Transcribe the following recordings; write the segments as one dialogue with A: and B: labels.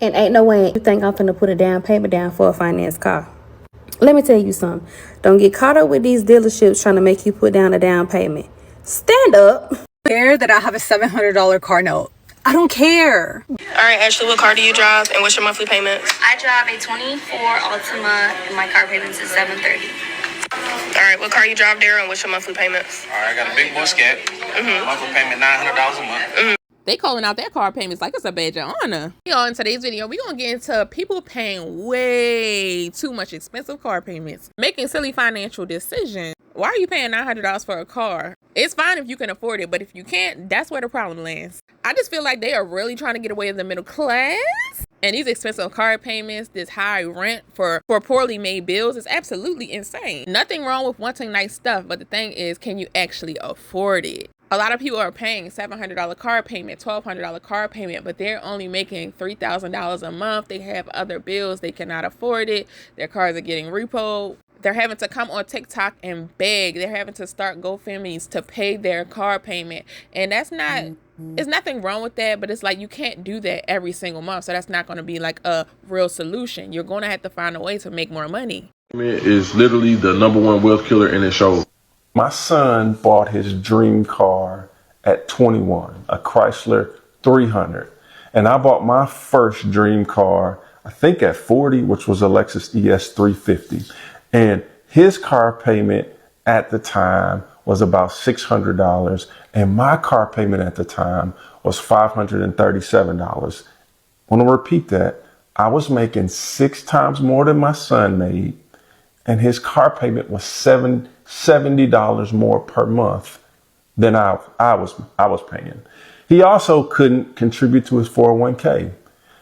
A: And ain't no way you think I'm finna put a down payment down for a finance car. Let me tell you something. Don't get caught up with these dealerships trying to make you put down a down payment. Stand up.
B: Care that I have a $700 car note. I don't care.
C: All right, Ashley, what car do you drive and what's your monthly payment?
D: I drive a 24 Altima and my car payments is $730.
C: All right, what car you drive, Daryl, and what's your monthly payments?
E: All right, I got a big boy scat. Monthly payment $900 a month.
F: They calling out their car payments like it's a badge of honor. In today's video, we're going to get into people paying way too much expensive car payments, making silly financial decisions. Why are you paying $900 for a car? It's fine if you can afford it, but if you can't, that's where the problem lands. I just feel like they are really trying to get away with the middle class. And these expensive car payments, this high rent for poorly made bills is absolutely insane. Nothing wrong with wanting nice stuff, but the thing is, can you actually afford it? A lot of people are paying $700 car payment, $1,200 car payment, but they're only making $3,000 a month. They have other bills. They cannot afford it. Their cars are getting repoed. They're having to come on TikTok and beg. They're having to start GoFundMes to pay their car payment. And that's not, there's nothing wrong with that, but it's like you can't do that every single month. So that's not going to be like a real solution. You're going to have to find a way to make more money.
G: Is literally the #1 wealth killer in it shows. My son bought his dream car at 21, a Chrysler 300. And I bought my first dream car, I think at 40, which was a Lexus ES 350. And his car payment at the time was about $600. And my car payment at the time was $537. I want to repeat that. I was making 6 times more than my son made. And his car payment was $70 more per month than I was paying. He also couldn't contribute to his 401k.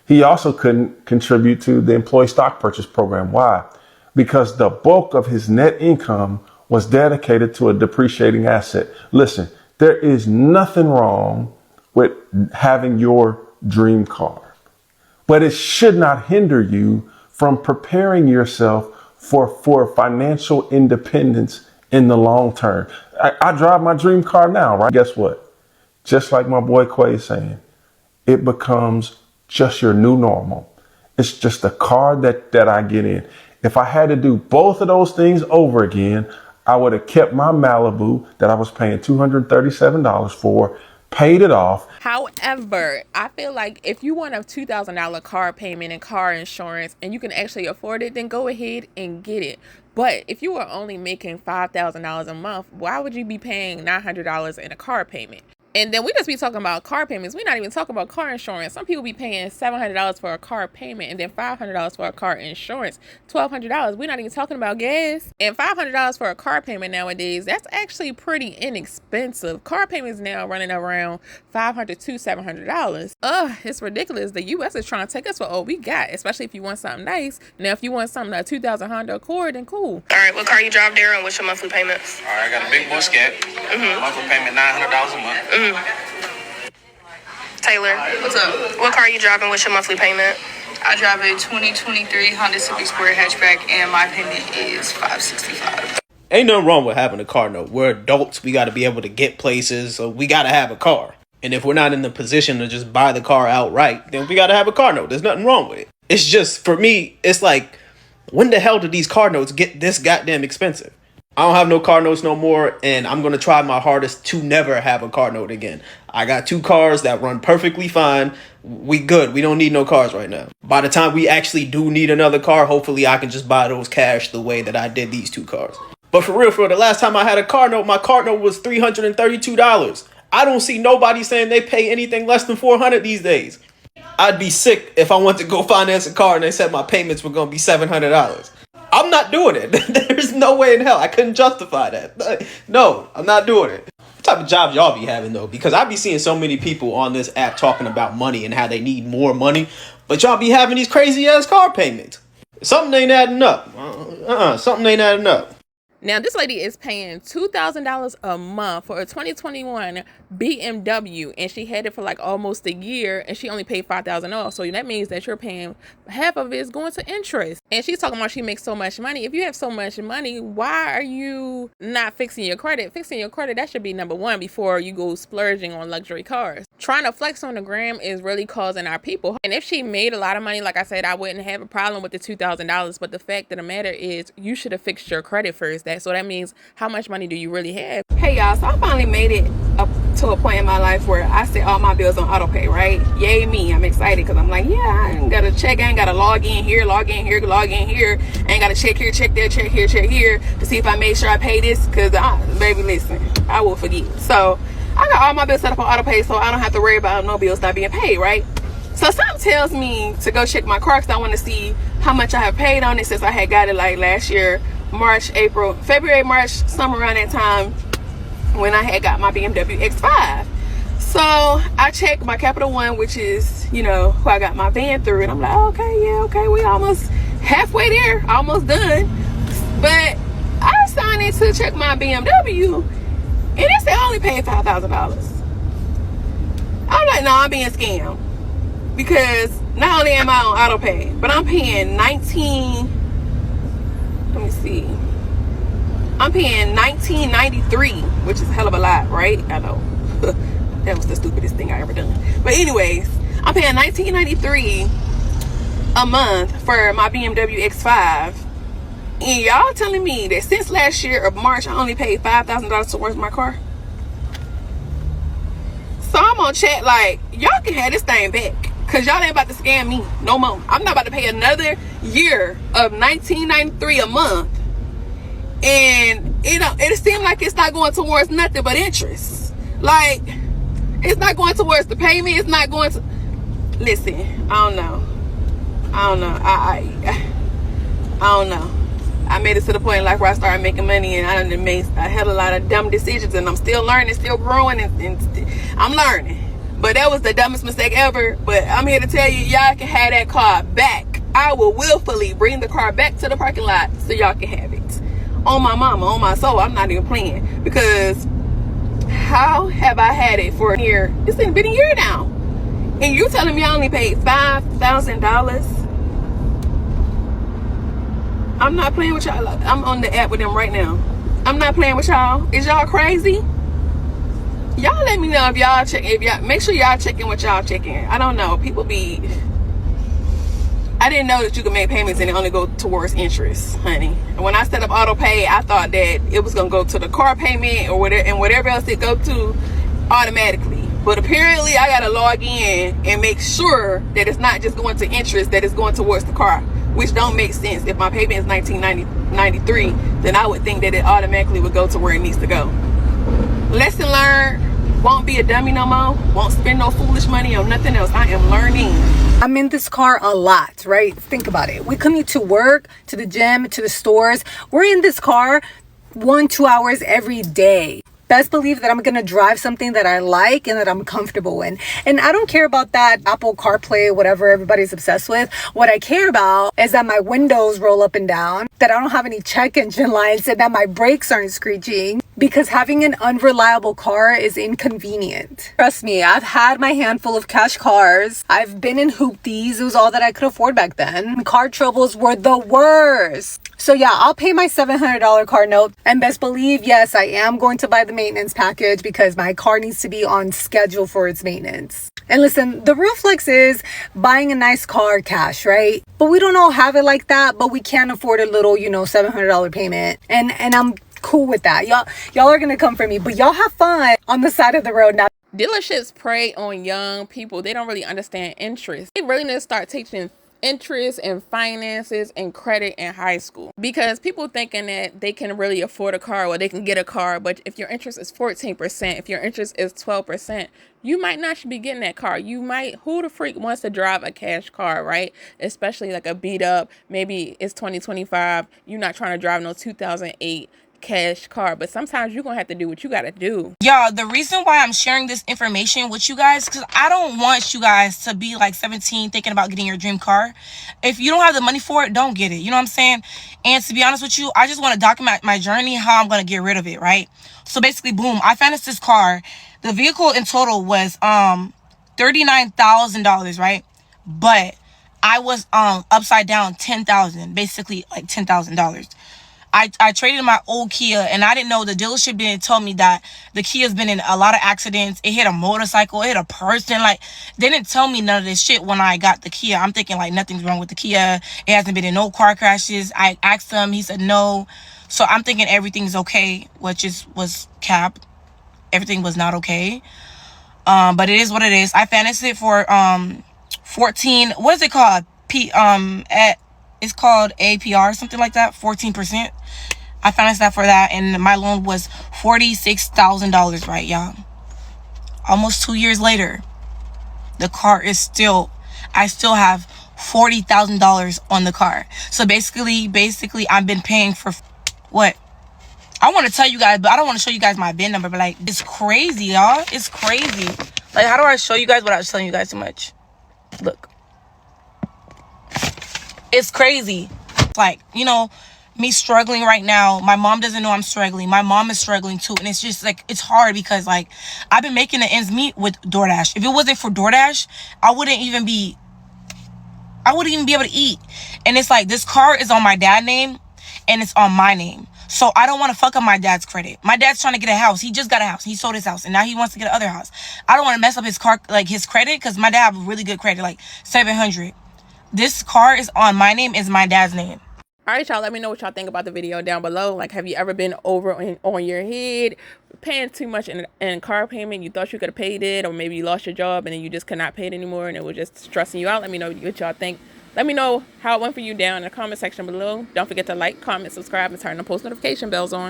G: He also couldn't contribute to the employee stock purchase program. Why? Because the bulk of his net income was dedicated to a depreciating asset. Listen, there is nothing wrong with having your dream car, but it should not hinder you from preparing yourself for financial independence in the long term. I drive my dream car now, right? Guess what? Just like my boy Quay is saying, it becomes just your new normal. It's just a car that I get in. If I had to do both of those things over again, I would have kept my Malibu that I was paying $237 for, paid it off.
F: However, I feel like if you want a $2,000 car payment and car insurance and you can actually afford it, then go ahead and get it. But if you are only making $5,000 a month, why would you be paying $900 in a car payment? And then we just be talking about car payments. We're not even talking about car insurance. Some people be paying $700 for a car payment and then $500 for a car insurance. $1,200. We're not even talking about gas. And $500 for a car payment nowadays, that's actually pretty inexpensive. Car payments now running around $500 to $700. It's ridiculous. The U.S. is trying to take us for all we got, especially if you want something nice. Now, if you want something like a 2000 Honda Accord, then cool.
C: All right, what car you drive, Daryl, and what's your monthly payments?
E: All right, I got a big boy scat. Monthly payment $900 a month.
C: Taylor,
D: What's up?
C: what car you driving? What's your monthly payment?
D: I drive a 2023 Honda Civic Sport hatchback and my payment is $565.
H: Ain't nothing wrong with having a car note. We're adults. We got to be able to get places, so we got to have a car. And if we're not in the position to just buy the car outright, then we got to have a car note. There's nothing wrong with it. It's just, for me, it's like, when the hell did these car notes get this goddamn expensive? I don't have no car notes no more, and I'm going to try my hardest to never have a car note again. I got 2 cars that run perfectly fine. We good. We don't need no cars right now. By the time we actually do need another car, hopefully I can just buy those cash the way that I did these 2 cars. But for real, the last time I had a car note, my car note was $332. I don't see nobody saying they pay anything less than $400 these days. I'd be sick if I went to go finance a car and they said my payments were going to be $700. I'm not doing it. There's no way in hell. I couldn't justify that. No, I'm not doing it. What type of jobs y'all be having, though? Because I be seeing so many people on this app talking about money and how they need more money, but y'all be having these crazy-ass car payments. Something ain't adding up. Something ain't adding up.
F: Now, this lady is paying $2,000 a month for a 2021 BMW, and she had it for like almost a year, and she only paid $5,000 off. So that means that you're paying half of it is going to interest. And she's talking about she makes so much money. If you have so much money, why are you not fixing your credit? Fixing your credit, that should be number one before you go splurging on luxury cars. Trying to flex on the gram is really causing our people. And if she made a lot of money, like I said, I wouldn't have a problem with the $2,000. But the fact of the matter is, you should have fixed your credit first. So that means, how much money do you really have?
B: Hey y'all, so I finally made it up to a point in my life where I set all my bills on auto pay, right? Yay me, I'm excited because I'm like, yeah, I ain't gotta check, I ain't gotta log in here, log in here, log in here. I ain't gotta check here, check there, check here, check here to see if I made sure I pay this, because baby, listen, I will forget. So I got all my bills set up on auto pay, so I don't have to worry about no bills not being paid, right? So something tells me to go check my car because I want to see how much I have paid on it since I had got it like last year, March, April, February, March, somewhere around that time when I had got my BMW X5. So I checked my Capital One, which is, you know, who I got my van through, and I'm like, okay, yeah, okay, we almost halfway there, almost done. But I signed in to check my BMW, and it said I only paid $5,000. I'm like, no, I'm being scammed. Because not only am I on auto pay, but I'm paying I'm paying $19.93, which is a hell of a lot, right? I know. That was the stupidest thing I ever done. But anyways, I'm paying $19.93 a month for my BMW X5. And y'all telling me that since last year of March, I only paid $5,000 towards my car? So I'm on chat like, y'all can have this thing back. Because y'all ain't about to scam me no more. I'm not about to pay another year of $19.93 a month. And it seems like it's not going towards nothing but interest. Like, it's not going towards the payment. It's not going to... Listen, I don't know. I don't know. I made it to the point in life where I started making money, and I had a lot of dumb decisions, and I'm still learning, still growing, and I'm learning. But that was the dumbest mistake ever. But I'm here to tell you, y'all can have that car back. I will willfully bring the car back to the parking lot so y'all can have it. On my mama, on my soul, I'm not even playing. Because how have I had it for a year? It's been a year now. And you telling me I only paid $5,000? I'm not playing with y'all. I'm on the app with them right now. I'm not playing with y'all. Is y'all crazy? Y'all let me know if y'all check. Make sure y'all checking what y'all checking. I don't know. People be... I didn't know that you could make payments and it only go towards interest, honey. And when I set up auto pay, I thought that it was gonna go to the car payment or whatever, and whatever else it go to automatically. But apparently, I gotta log in and make sure that it's not just going to interest, that it's going towards the car, which don't make sense. If my payment is $19.93, then I would think that it automatically would go to where it needs to go. Lesson learned. Won't be a dummy no more. Won't spend no foolish money on nothing else. I am learning.
I: I'm in this car a lot, right? Think about it. We commute to work, to the gym, to the stores. We're in this car 1-2 hours every day. Best believe that I'm going to drive something that I like and that I'm comfortable in. And I don't care about that Apple CarPlay, whatever everybody's obsessed with. What I care about is that my windows roll up and down, that I don't have any check engine lights, and that my brakes aren't screeching. Because having an unreliable car is inconvenient. Trust me, I've had my handful of cash cars. I've been in hoopties. It was all that I could afford back then. Car troubles were the worst. So yeah, I'll pay my $700 car note. And best believe, yes, I am going to buy the maintenance package because my car needs to be on schedule for its maintenance. And listen, the real flex is buying a nice car cash, right? But we don't all have it like that, but we can afford a little, $700 payment. And I'm cool with that. Y'all are gonna come for me, but y'all have fun on the side of the road now.
F: Dealerships prey on young people. They don't really understand interest. They really need to start teaching interest and finances and credit in high school, because people thinking that they can really afford a car or they can get a car, but if your interest is 14%, if your interest is 12%, you might not should be getting that car. Who the freak wants to drive a cash car, right? Especially like a beat up, maybe it's 2025, you're not trying to drive no 2008 cash car, but sometimes you're gonna have to do what you gotta do.
J: Y'all, the reason why I'm sharing this information with you guys, because I don't want you guys to be like 17 thinking about getting your dream car. If you don't have the money for it, don't get it. You know what I'm saying? And to be honest with you, I just want to document my journey, how I'm going to get rid of it, right? So basically, boom, I financed this car. The vehicle in total was $39,000, right? But I was upside down $10,000, basically like $10,000. I traded my old Kia, and I didn't know, the dealership didn't tell me that the Kia's been in a lot of accidents. It hit a motorcycle, it hit a person. Like, they didn't tell me none of this shit when I got the Kia. I'm thinking like nothing's wrong with the Kia. It hasn't been in no car crashes. I asked him, he said no. So I'm thinking everything's okay, which was cap. Everything was not okay. But it is what it is. I financed it for 14. What is it called? It's called APR, something like that. 14%. I financed that for that, and my loan was $46,000, right, y'all? Almost 2 years later, the car is I still have $40,000 on the car. So basically, I've been paying for what? I want to tell you guys, but I don't want to show you guys my VIN number. But like, it's crazy, y'all. It's crazy. Like, how do I show you guys without telling you guys too much? Look, it's crazy. Like, you know, me struggling right now. My mom doesn't know I'm struggling. My mom is struggling too, and it's just like, it's hard because like, I've been making the ends meet with DoorDash. If it wasn't for DoorDash, I wouldn't even be able to eat. And it's like, this car is on my dad's name and it's on my name. So I don't want to fuck up my dad's credit. My dad's trying to get a house. He just got a house. He sold his house, and now he wants to get another house. I don't want to mess up his car, like his credit, because my dad have really good credit, like 700. This car is on my name, is my dad's name.
F: All right, y'all, let me know what y'all think about the video down below. Like, have you ever been over on your head, paying too much in car payment? You thought you could have paid it, or maybe you lost your job and then you just could not pay it anymore and it was just stressing you out. Let me know what y'all think. Let me know how it went for you down in the comment section below. Don't forget to like, comment, subscribe, and turn the post notification bells on.